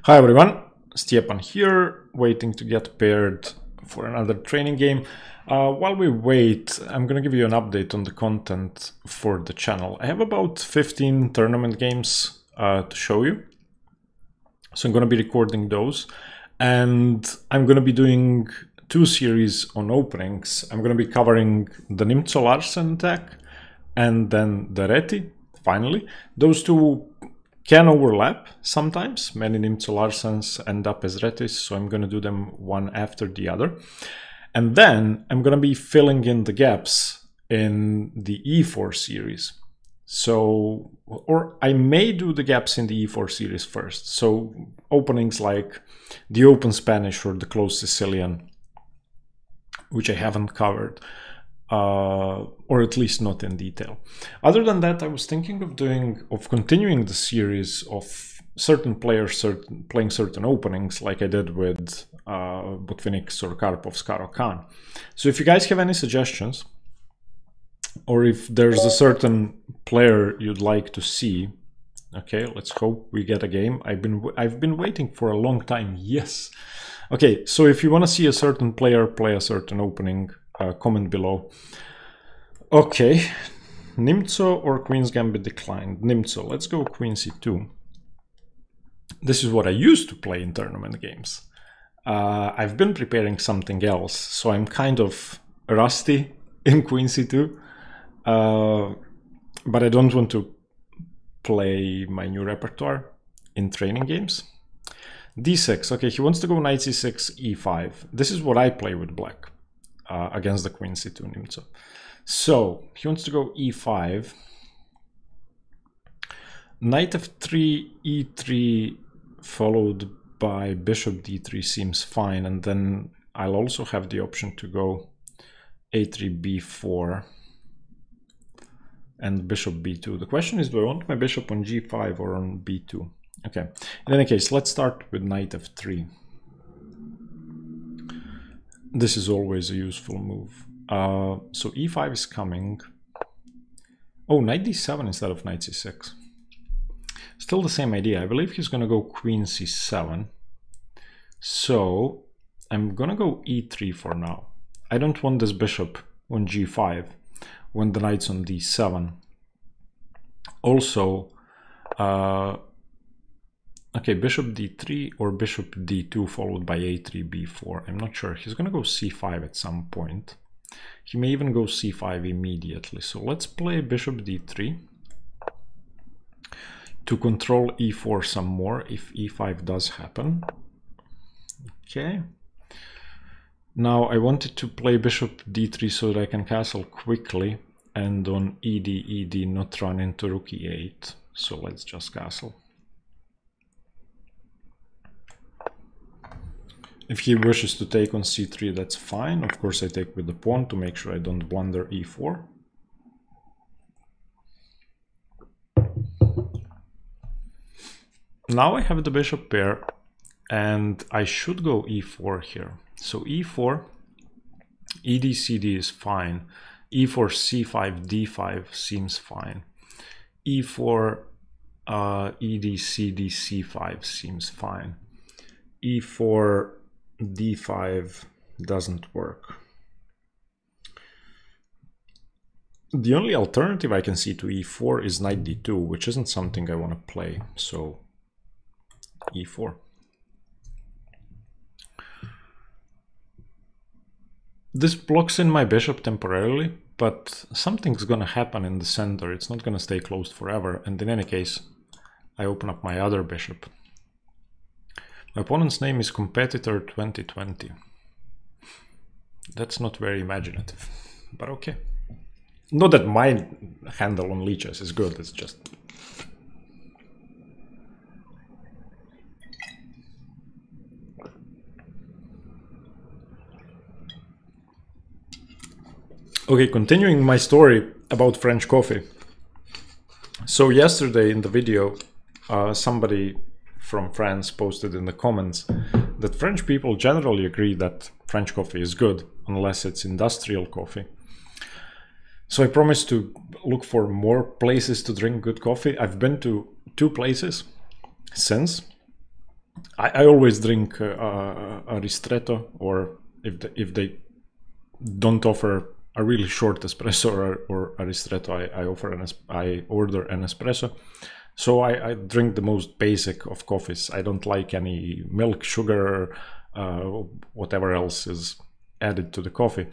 Hi everyone, Stepan here, waiting to get paired for another training game. While we wait, I'm gonna give you an update on the content for the channel. I have about 15 tournament games to show you. So I'm gonna be recording those, and I'm gonna be doing two series on openings. I'm gonna be covering the Nimzo-Larsen attack and then the Reti, finally. Those two can overlap sometimes. Many Nimzo-Larsens end up as Retis, so I'm going to do them one after the other. And then I'm going to be filling in the gaps in the E4 series. So, or I may do the gaps in the E4 series first. So openings like the Open Spanish or the Closed Sicilian, which I haven't covered. Or at least not in detail. Other than that, I was thinking of continuing the series of certain players playing certain openings, like I did with Botvinnik's or Karpov's Karo Khan. So if you guys have any suggestions, or if there's a certain player you'd like to see, okay, let's hope we get a game. I've been waiting for a long time. Yes. Okay, so if you want to see a certain player play a certain opening, comment below. Okay, Nimzo or Queen's Gambit declined. Nimzo, let's go Queen C2. This is what I used to play in tournament games. I've been preparing something else, so I'm kind of rusty in Queen C2. But I don't want to play my new repertoire in training games. D6, okay, he wants to go Knight C6, E5. This is what I play with black. Against the Queen C2 Nimzo. So he wants to go E5, Knight F3, E3 followed by Bishop D3 seems fine, and then I'll also have the option to go A3, B4 and Bishop B2. The question is, do I want my Bishop on G5 or on B2? Okay, in any case, let's start with Knight F3. This is always a useful move. So E5 is coming. Oh, Knight D7 instead of Knight C6. Still the same idea. I believe he's going to go Queen C7. So I'm going to go E3 for now. I don't want this bishop on G5 when the knight's on D7. Also, okay, Bishop D3 or Bishop D2 followed by A3, B4. I'm not sure. He's going to go C5 at some point. He may even go C5 immediately. So let's play Bishop D3 to control E4 some more if E5 does happen. Okay. Now I wanted to play Bishop D3 so that I can castle quickly and on ED, not run into Rook E8. So let's just castle. If he wishes to take on C3, that's fine. Of course, I take with the pawn to make sure I don't blunder E4. Now I have the bishop pair, and I should go E4 here. So E4, ED, CD is fine. E4, C5, D5 seems fine. E4, ED, CD, C5 seems fine. E4, D5 doesn't work. The only alternative I can see to E4 is Knight D2, which isn't something I want to play, so E4. This blocks in my bishop temporarily, but something's gonna happen in the center. It's not gonna stay closed forever, and in any case, I open up my other bishop. My opponent's name is Competitor 2020. That's not very imaginative, but okay. Not that my handle on leeches is good, it's just... Okay, continuing my story about French coffee. So yesterday in the video, somebody from France posted in the comments that French people generally agree that French coffee is good, unless it's industrial coffee. So I promised to look for more places to drink good coffee. I've been to 2 places since. I always drink a ristretto, or if they don't offer a really short espresso or a ristretto, I order an espresso. So I drink the most basic of coffees. I don't like any milk, sugar, whatever else is added to the coffee.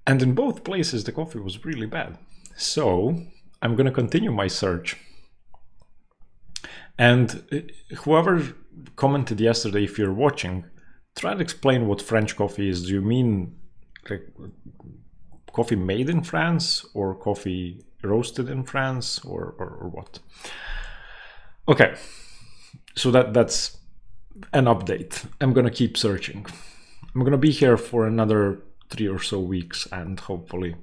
And in both places, the coffee was really bad. So I'm going to continue my search. And whoever commented yesterday, if you're watching, try to explain what French coffee is. Do you mean like coffee made in France, or coffee roasted in France, or what? Okay, so that's an update. I'm gonna keep searching. I'm gonna be here for another 3 or so weeks, and hopefully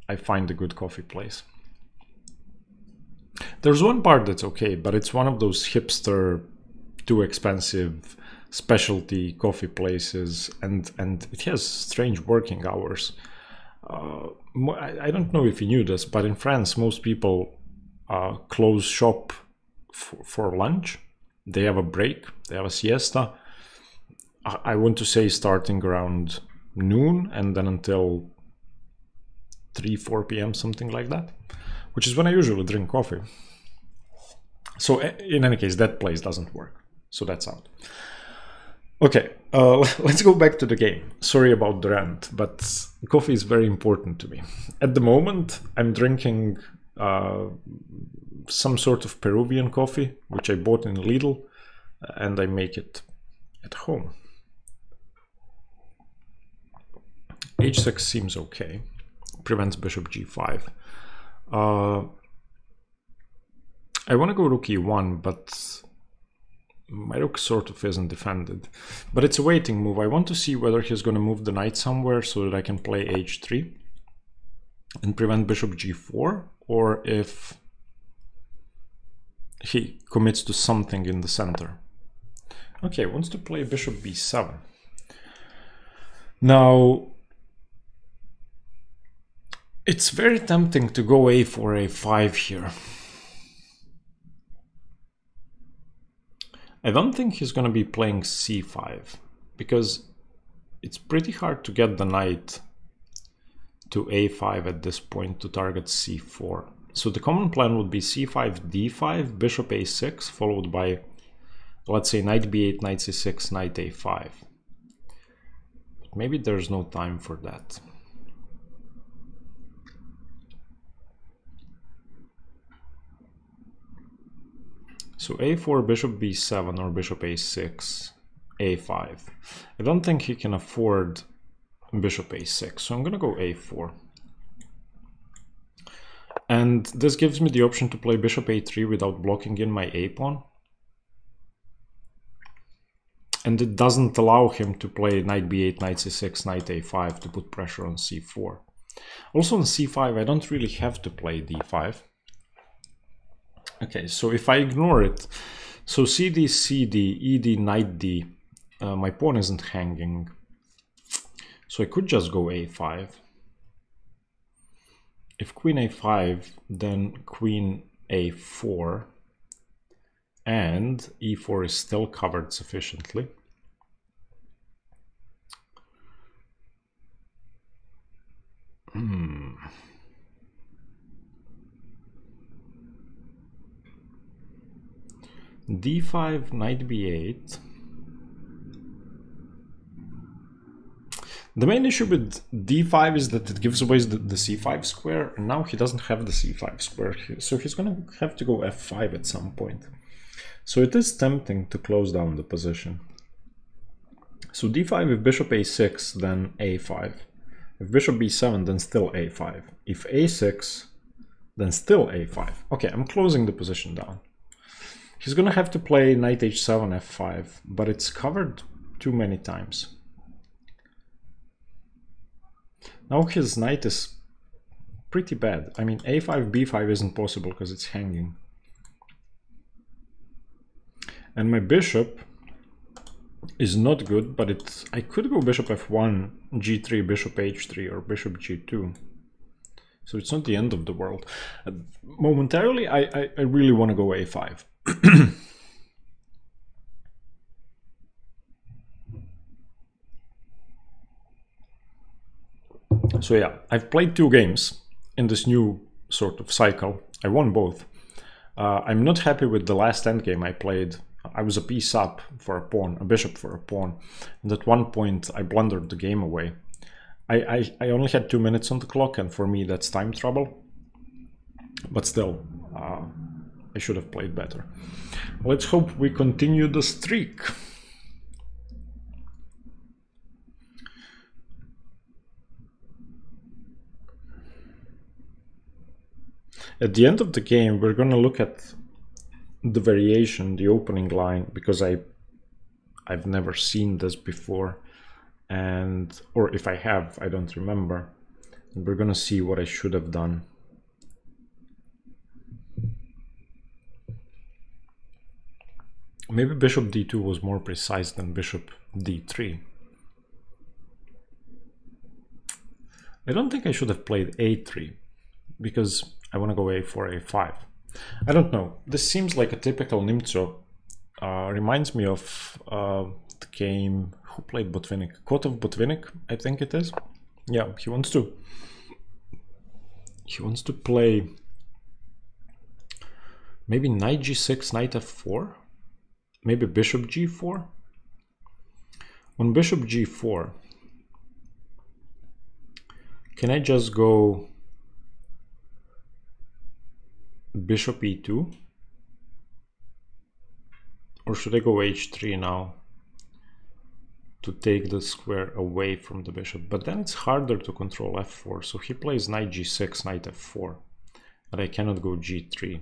I find a good coffee place. There's one part that's okay, but it's one of those hipster, too expensive specialty coffee places, and it has strange working hours. I don't know if you knew this, but in France, most people close shop for lunch. They have a break, they have a siesta. I want to say starting around noon and then until 3-4 p.m., something like that, which is when I usually drink coffee. So in any case, that place doesn't work. So that's out. Okay, let's go back to the game. Sorry about the rant, but coffee is very important to me. At the moment, I'm drinking some sort of Peruvian coffee, which I bought in Lidl, and I make it at home. H6 seems okay. Prevents bishop g5. I want to go rook e1, but my rook sort of isn't defended. But it's a waiting move. I want to see whether he's going to move the knight somewhere so that I can play h3 and prevent bishop g4, or if he commits to something in the center. Okay, wants to play bishop b7. Now, it's very tempting to go a4, a5 here. I don't think he's going to be playing c5, because it's pretty hard to get the knight to a5 at this point to target c4. So the common plan would be c5, d5, bishop a6, followed by, let's say, knight b8, knight c6, knight a5. But maybe there's no time for that. So a4, bishop b7, or bishop a6, a5. I don't think he can afford bishop a6, so I'm going to go a4. And this gives me the option to play bishop a3 without blocking in my a-pawn. And it doesn't allow him to play knight b8, knight c6, knight a5 to put pressure on c4. Also on c5, I don't really have to play d5. Okay, so if I ignore it, so cd, cd, ed, knight d, my pawn isn't hanging. So I could just go a5. If queen a5, then queen a4, and e4 is still covered sufficiently. d5, knight b8. The main issue with d5 is that it gives away the c5 square, and now he doesn't have the c5 square, so he's going to have to go f5 at some point. So it is tempting to close down the position. So d5, if bishop a6, then a5. If bishop b7, then still a5. If a6, then still a5. Okay, I'm closing the position down. He's going to have to play knight h7, f5, but it's covered too many times. Now his knight is pretty bad. I mean, a5, b5 isn't possible because it's hanging. And my bishop is not good, but I could go bishop f1, g3, bishop h3, or bishop g2. So it's not the end of the world. Momentarily, I really want to go a5. So yeah, I've played 2 games in this new sort of cycle. I won both. I'm not happy with the last endgame I played. I was a piece up for a pawn, a bishop for a pawn. And at one point I blundered the game away. I only had 2 minutes on the clock, and for me that's time trouble. But still, I should have played better. Let's hope we continue the streak. At the end of the game, we're going to look at the variation, the opening line, because I've never seen this before, and or if I have, I don't remember. And we're going to see what I should have done. Maybe bishop d2 was more precise than bishop d3. I don't think I should have played a3, because I want to go a4, a5. I don't know. This seems like a typical Nimzo. Reminds me of the game. Who played Botvinnik? Kotov Botvinnik, I think it is. Yeah, he wants to play maybe knight g6, knight f4, maybe bishop g4. On bishop g4, can I just go bishop e2, or should I go h3 now to take the square away from the bishop? But then it's harder to control f4, so he plays knight g6, knight f4, but I cannot go g3.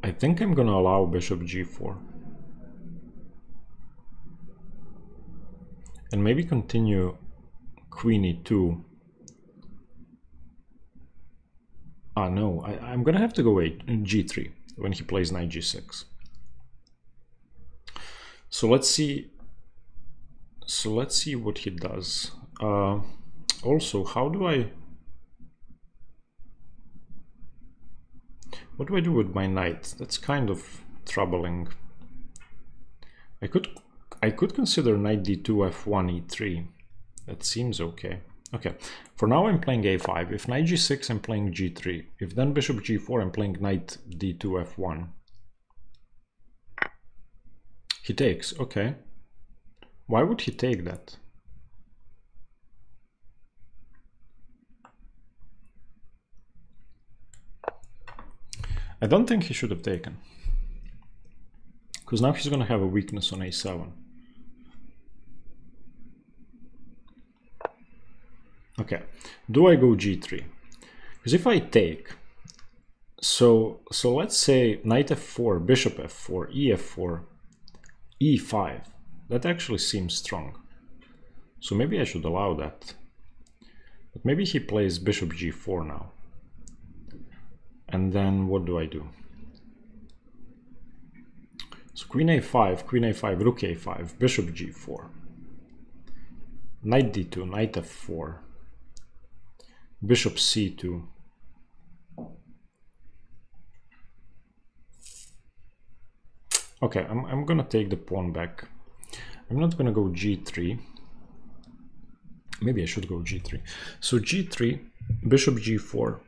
I think I'm gonna allow bishop g4 and maybe continue queen e2. Ah, no, I'm gonna have to go g3 when he plays knight g6. So let's see. What he does. Also, what do I do with my knight? That's kind of troubling. I could consider knight d2, f1, e3. That seems okay. Okay, for now I'm playing a5. If knight g6, I'm playing g3. If then bishop g4, I'm playing knight d2, f1. He takes, okay. Why would he take that? I don't think he should have taken, because now he's going to have a weakness on a7. Okay, do I go g3? Because if I take, so let's say knight f4, bishop f4, ef4, e5, that actually seems strong. So maybe I should allow that. But maybe he plays bishop g4 now. And then what do I do? So queen a5, rook a5, bishop g4, knight d2, knight f4, bishop c2, okay, I'm gonna take the pawn back. I'm not gonna go g3. Maybe I should go g3. So g3, bishop g4,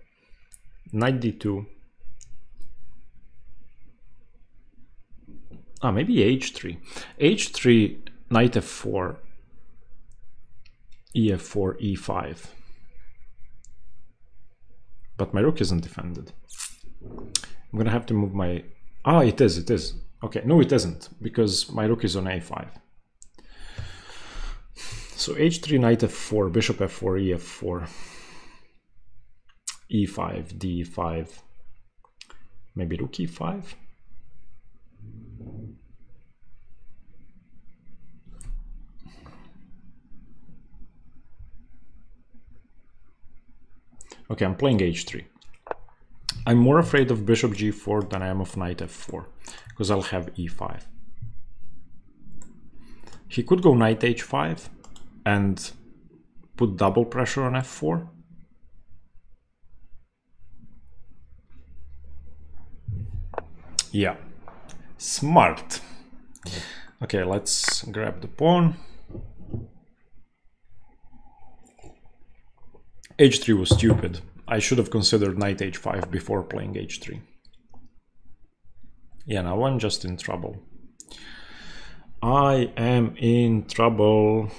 knight d2. Ah, maybe h3. h3, knight f4, ef4, e5. But my rook isn't defended. I'm gonna have to move my... Ah, it is. Okay, no it isn't, because my rook is on a5. So h3, knight f4, bishop f4, ef4, e5, d5, maybe rook e5. Okay, I'm playing h3. I'm more afraid of bishop g4 than I am of knight f4, because I'll have e5. He could go knight h5 and put double pressure on f4. Yeah, smart. Okay, let's grab the pawn. h3 was stupid. I should have considered knight h5 before playing h3. Yeah, now I'm just in trouble. I am in trouble.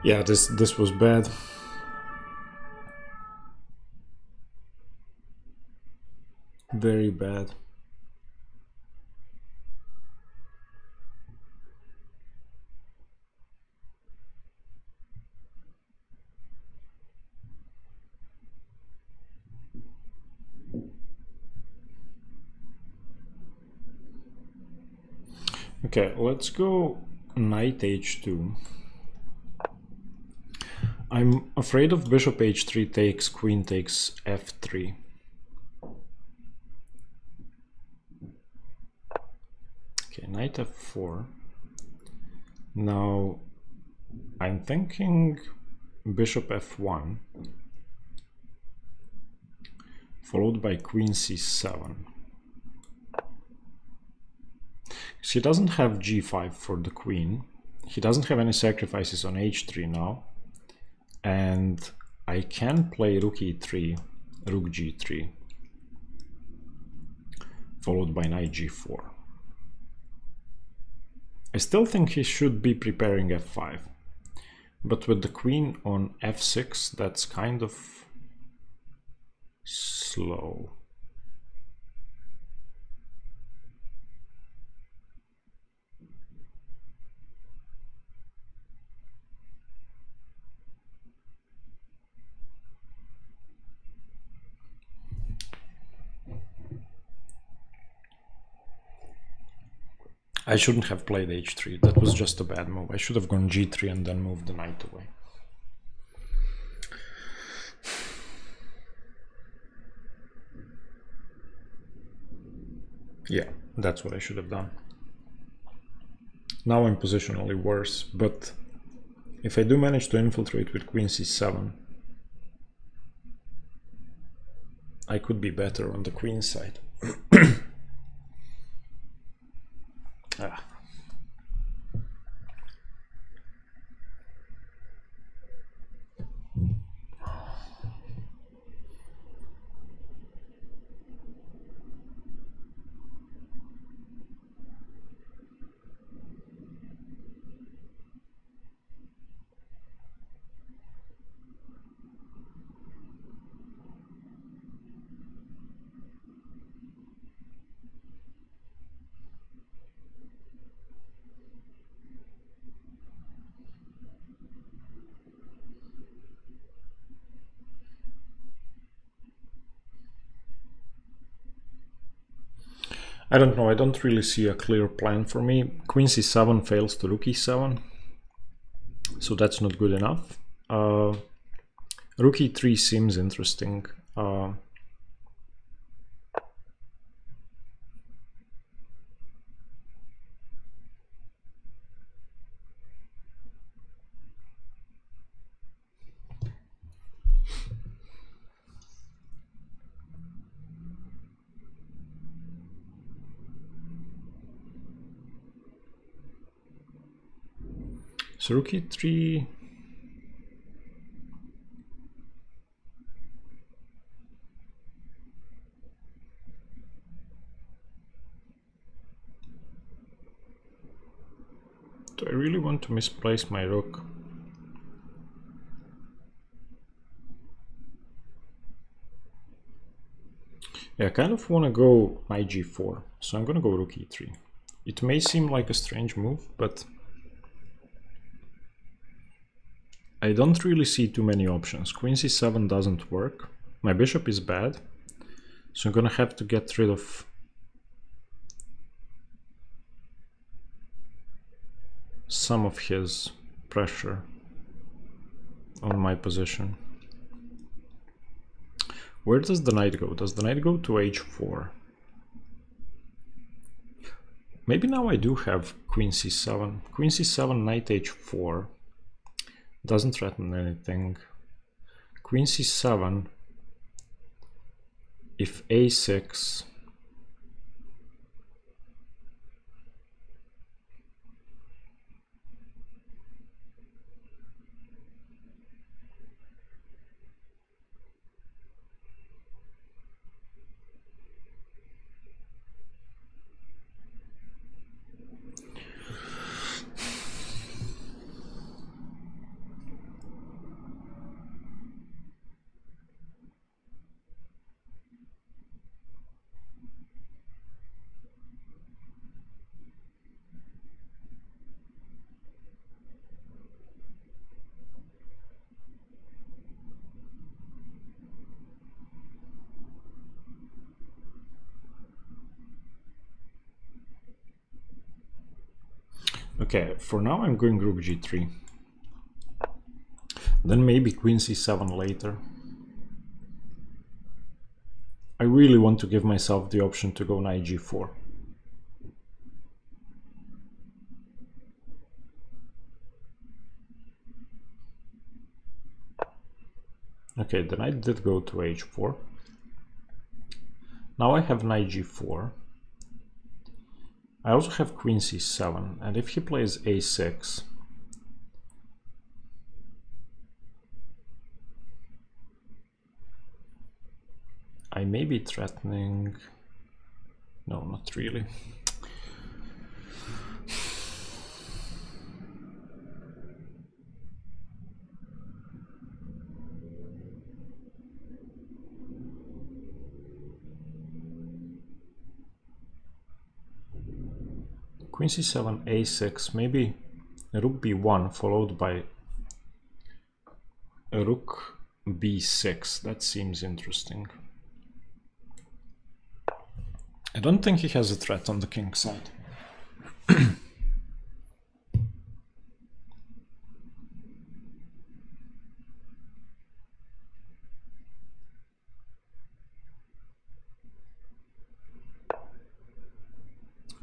Yeah, this was bad. Very bad. Okay, let's go knight h2. I'm afraid of bishop h3 takes, queen takes f3. Okay, knight f4. Now I'm thinking bishop f1 followed by queen c7. He doesn't have g5 for the queen. He doesn't have any sacrifices on h3 now. And I can play rook e3, rook g3, followed by knight g4. I still think he should be preparing f5. But with the queen on f6, that's kind of slow. I shouldn't have played h3. That was just a bad move. I should have gone g3 and then moved the knight away. Yeah, that's what I should have done. Now I'm positionally worse, but if I do manage to infiltrate with queen c7, I could be better on the queen side. Ah. I don't know, I don't really see a clear plan for me. Queen c7 fails to rook e7, so that's not good enough. Rook e3 seems interesting. So rook e3. Do I really want to misplace my rook? Yeah, I kind of want to go knight g4, so I'm going to go rook e3. It may seem like a strange move, but I don't really see too many options. Queen c7 doesn't work. My bishop is bad. So I'm gonna have to get rid of some of his pressure on my position. Where does the knight go? Does the knight go to h4? Maybe now I do have queen c7. Queen c7, knight h4. Doesn't threaten anything. Queen c7. If a6. Okay, for now I'm going rook g3. Then maybe queen c7 later. I really want to give myself the option to go knight g4. Okay, the knight did go to h4. Now I have knight g4. I also have queen c7, and if he plays a6, I may be threatening... No, not really. Queen c7, a6, maybe rook b1 followed by a rook b6. That seems interesting. I don't think he has a threat on the king side.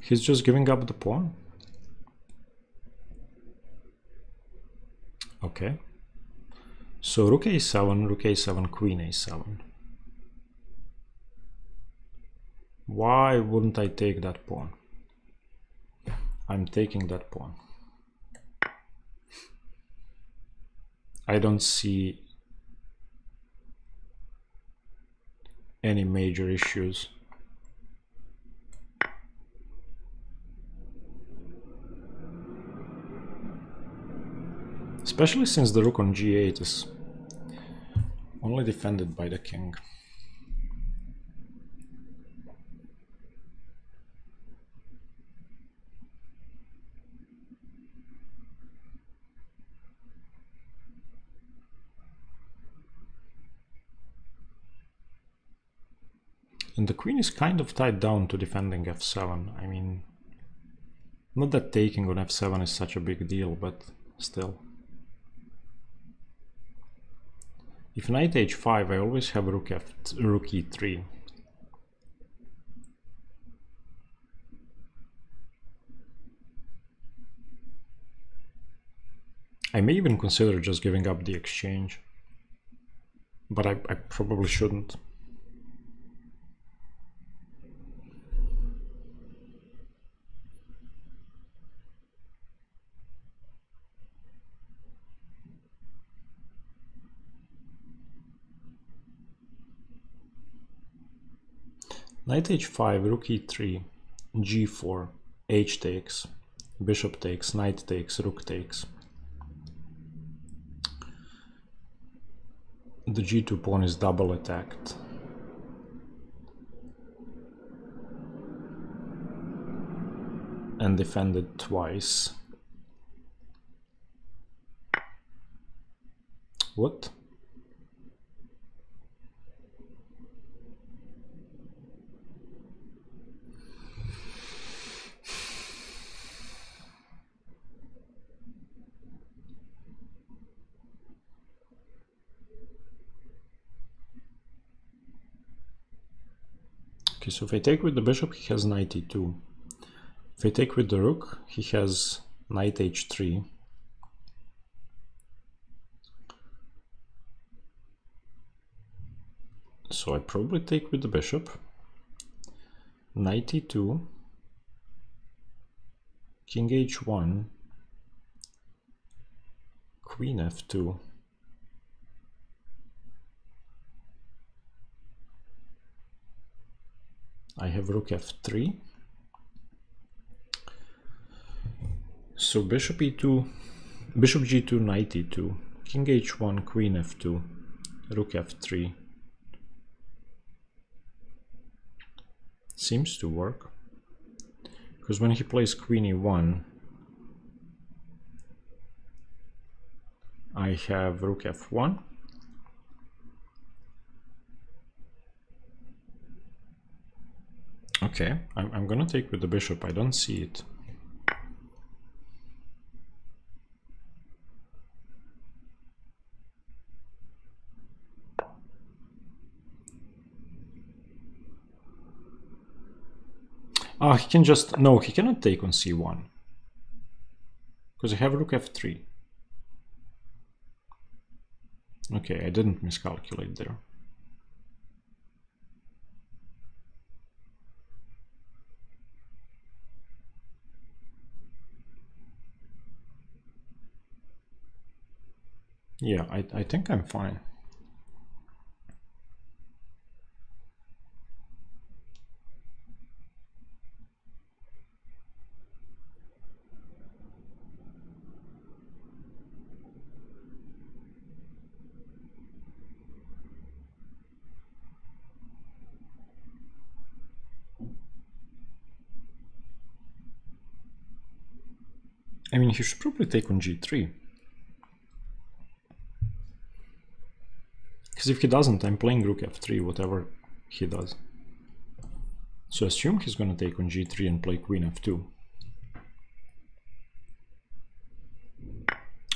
He's just giving up the pawn. Okay. So rook a7, queen a7. Why wouldn't I take that pawn? I'm taking that pawn. I don't see any major issues. Especially since the rook on g8 is only defended by the king. And the queen is kind of tied down to defending f7. I mean, not that taking on f7 is such a big deal, but still. If knight h5, I always have rook e3. I may even consider just giving up the exchange, but I probably shouldn't. Knight h5, rook e3, g4, h takes, bishop takes, knight takes, rook takes. The g2 pawn is double attacked. And defended twice. What? Okay, so if I take with the bishop, he has knight e2. If I take with the rook, he has knight h3. So I probably take with the bishop, knight e2, king h1, queen f2. I have rook f3. So bishop e2, bishop g2, knight e2, king h1, queen f2, rook f3. Seems to work. Because when he plays queen e1, I have rook f1. Okay, I'm gonna take with the bishop. I don't see it. Ah, he can just... No, he cannot take on c1. Because I have rook f3. Okay, I didn't miscalculate there. Yeah, I think I'm fine. I mean, he should probably take on g3. Because if he doesn't, I'm playing rook f3, whatever he does. So assume he's going to take on g3 and play queen f2.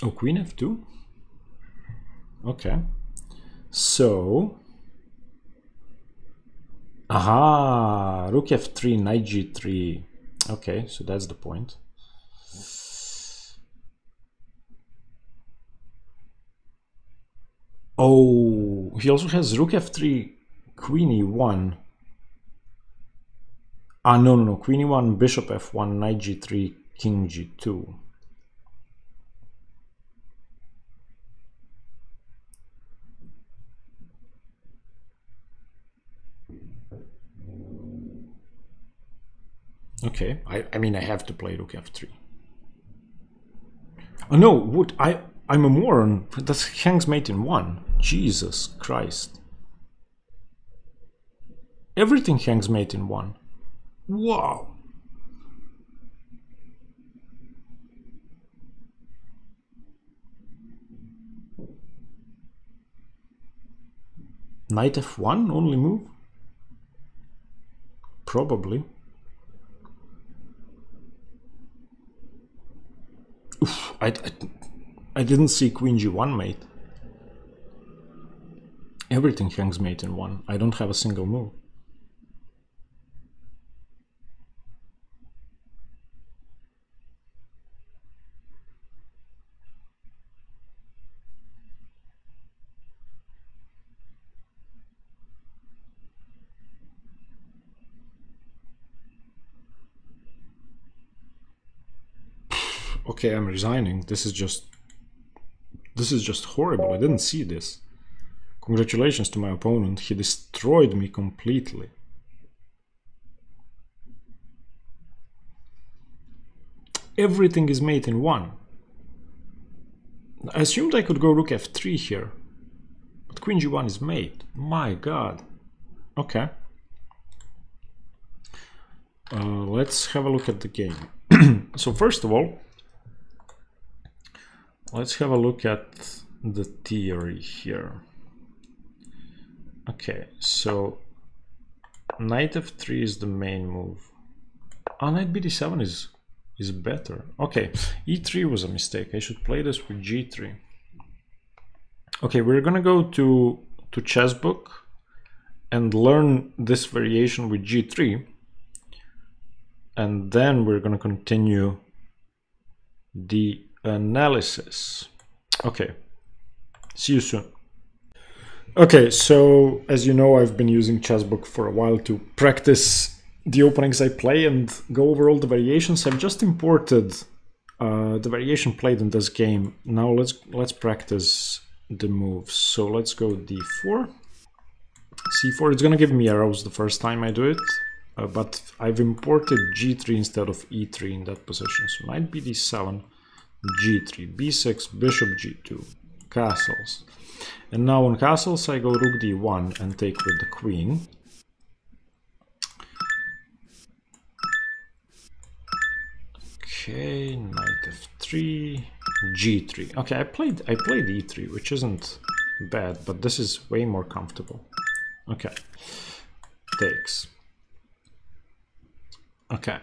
Oh, queen f2? Okay. So... Aha! Rook f3, knight g3. Okay, so that's the point. Oh, he also has rook f3, queen e1. Ah, no, queen e1, bishop f1, knight g3, king g2. Okay, I mean, I have to play rook f3. Oh no, what? I'm a moron. That's hangs mate in 1. Jesus Christ. Everything hangs mate in 1. Wow. Knight f1 only move? Probably. Oof, I didn't see queen g1 mate. Everything hangs mate in 1. I don't have a single move. Okay, I'm resigning. This is just horrible. I didn't see this. Congratulations to my opponent. He destroyed me completely. Everything is mate in 1. I assumed I could go rook f3 here. But queen g1 is mate. My god. Okay. Let's have a look at the game. So first of all, let's have a look at the theory here. Okay, so knight f3 is the main move. Oh, knight bd7 is better. Okay, e3 was a mistake. I should play this with g3. Okay, we're gonna go to chessbook and learn this variation with g3, and then we're going to continue the analysis. Okay, see you soon. Okay, so as you know, I've been using Chessbook for a while to practice the openings I play and go over all the variations. I've just imported the variation played in this game. Now let's practice the moves. So let's go d4, c4. It's gonna give me arrows the first time I do it, but I've imported g3 instead of e3 in that position. So knight bd7, g3, b6, bishop g2, castles. And now on castles I go rook d1 and take with the queen. Okay, knight f3, g3. Okay, I played e3, which isn't bad, but this is way more comfortable. Okay, takes. Okay,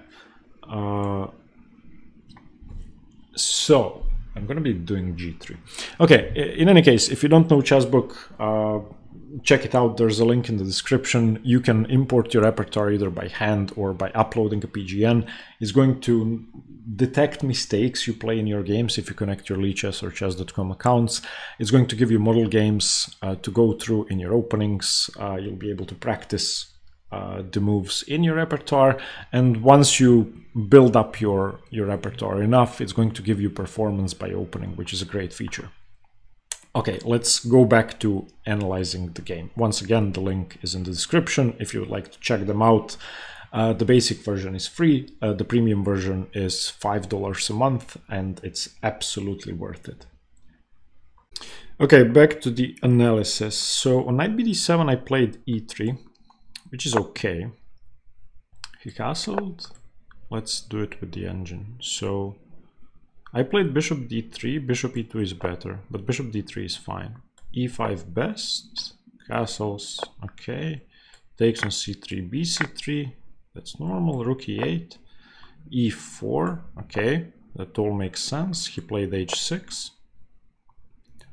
so I'm gonna be doing g3. Okay, in any case, if you don't know Chessbook, check it out. There's a link in the description. You can import your repertoire either by hand or by uploading a PGN. It's going to detect mistakes you play in your games if you connect your Lichess or chess.com accounts. It's going to give you model games to go through in your openings. You'll be able to practice the moves in your repertoire, and once you build up your repertoire enough, it's going to give you performance by opening, which is a great feature. Okay, let's go back to analyzing the game. Once again, the link is in the description if you would like to check them out. The basic version is free, the premium version is $5 a month, and it's absolutely worth it. Okay, back to the analysis. So on knight bd7 I played e3, which is okay. He castled. Let's do it with the engine. So I played bishop d3, bishop e2 is better, but bishop d3 is fine. e5 best, castles, okay. Takes on c3, bc3, that's normal, rook e8, e4, okay, that all makes sense. He played h6.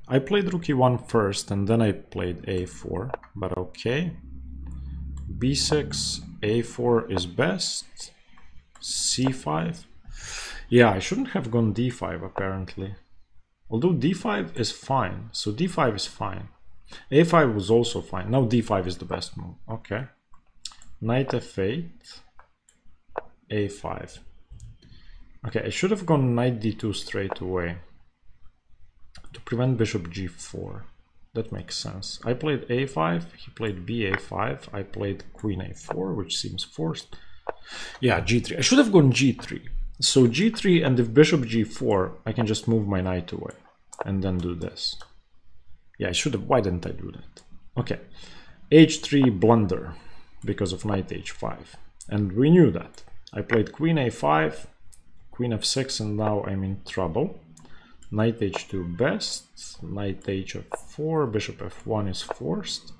I played rook e1 first, and then I played a4, but okay. b6, a4 is best, c5. Yeah, I shouldn't have gone d5 apparently. Although d5 is fine, so d5 is fine. a5 was also fine. Now d5 is the best move. Okay. Knight f8, a5. Okay, I should have gone knight d2 straight away to prevent bishop g4. That makes sense. I played a5, he played ba5, I played queen a4, which seems forced. Yeah, g3. I should have gone g3. So g3, and if bishop g4, I can just move my knight away and then do this. Yeah, I should have. Why didn't I do that? Okay. h3 blunder because of knight h5. And we knew that. I played queen a5, queen f6, and now I'm in trouble. Knight h2 best, knight hf4, bishop f1 is forced.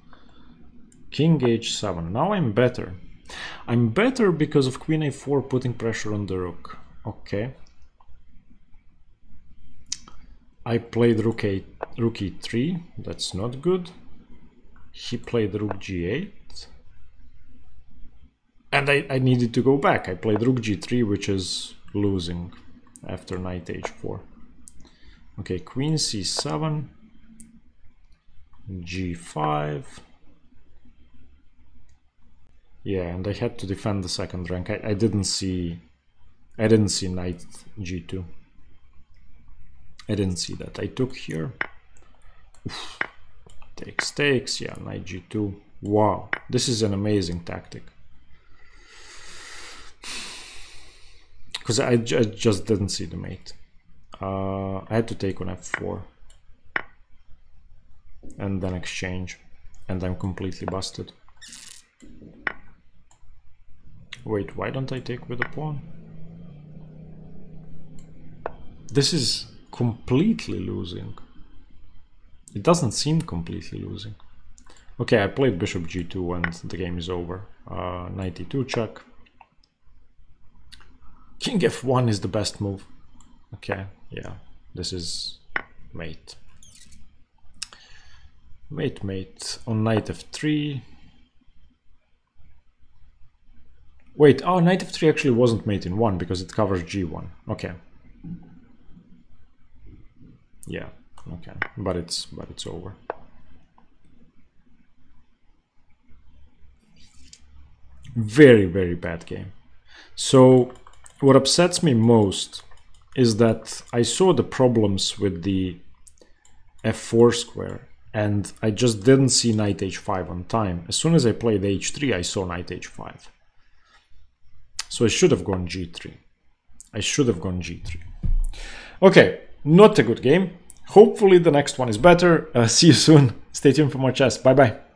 King h7. Now I'm better. I'm better because of queen a4 putting pressure on the rook. Okay. I played rook e3. That's not good. He played rook g8. And I needed to go back. I played rook g3, which is losing after knight h4. Okay, queen c7, g5. Yeah, and I had to defend the second rank. I didn't see knight g2. I didn't see that. I took here. Oof. Takes, yeah, knight g2. Wow, this is an amazing tactic. Because I just didn't see the mate. I had to take on f4 and then exchange, and I'm completely busted. Wait, why don't I take with a pawn? This is completely losing. It doesn't seem completely losing. Okay, I played bishop g2 and the game is over. Knight e2 check. King f1 is the best move. Okay, yeah, this is mate. Mate on knight f3. Wait, oh, knight f3 actually wasn't mate in 1 because it covers g1. Okay. Yeah, okay, but it's over. Very, very bad game. So what upsets me most is that I saw the problems with the f4 square and I just didn't see knight h5 on time. As soon as I played h3, I saw knight h5. So I should have gone g3. I should have gone g3. Okay, not a good game. Hopefully the next one is better. See you soon. Stay tuned for more chess. Bye-bye.